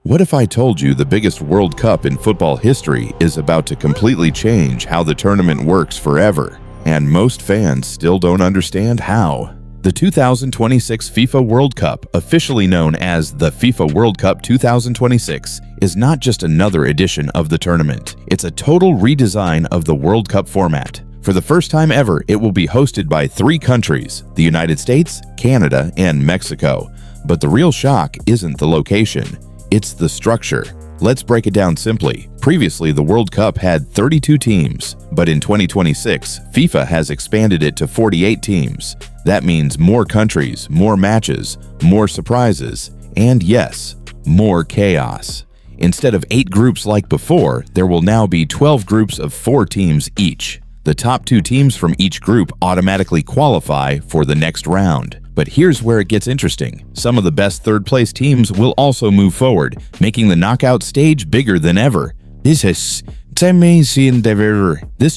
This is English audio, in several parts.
What if I told you the biggest World Cup in football history is about to completely change how the tournament works forever, and most fans still don't understand how? The 2026 FIFA World Cup, officially known as the FIFA World Cup 2026, is not just another edition of the tournament. It's a total redesign of the World Cup format. For the first time ever, it will be hosted by 3 countries: the United States, Canada, and Mexico. But the real shock isn't the location. It's the structure. Let's break it down simply. Previously, the World Cup had 32 teams, but in 2026, FIFA has expanded it to 48 teams. That means more countries, more matches, more surprises, and yes, more chaos. Instead of 8 groups like before, there will now be 12 groups of 4 teams each. The top 2 teams from each group automatically qualify for the next round. But here's where it gets interesting. Some of the best third-place teams will also move forward, making the knockout stage bigger than ever. This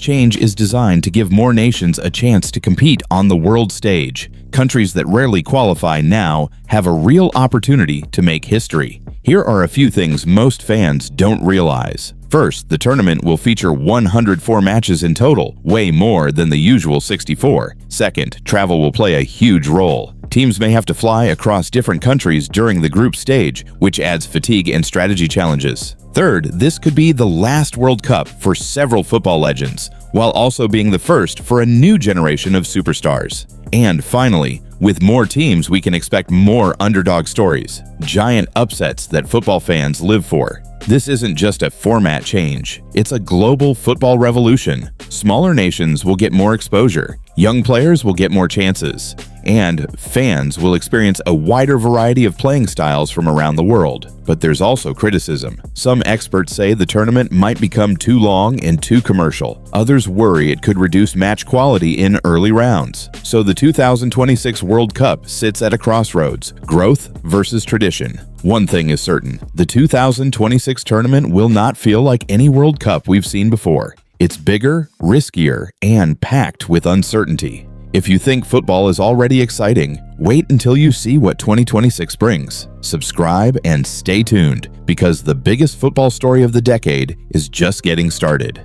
change is designed to give more nations a chance to compete on the world stage. Countries that rarely qualify now have a real opportunity to make history. Here are a few things most fans don't realize. First, the tournament will feature 104 matches in total, way more than the usual 64. Second, travel will play a huge role. Teams may have to fly across different countries during the group stage, which adds fatigue and strategy challenges. Third, this could be the last World Cup for several football legends, while also being the first for a new generation of superstars. And finally, with more teams, we can expect more underdog stories, giant upsets that football fans live for. This isn't just a format change, it's a global football revolution. Smaller nations will get more exposure, young players will get more chances, and fans will experience a wider variety of playing styles from around the world. But there's also criticism. Some experts say the tournament might become too long and too commercial. Others worry it could reduce match quality in early rounds. So the 2026 World Cup sits at a crossroads: growth versus tradition. One thing is certain: the 2026 tournament will not feel like any World Cup we've seen before. It's bigger, riskier, and packed with uncertainty. If you think football is already exciting, wait until you see what 2026 brings. Subscribe and stay tuned, because the biggest football story of the decade is just getting started.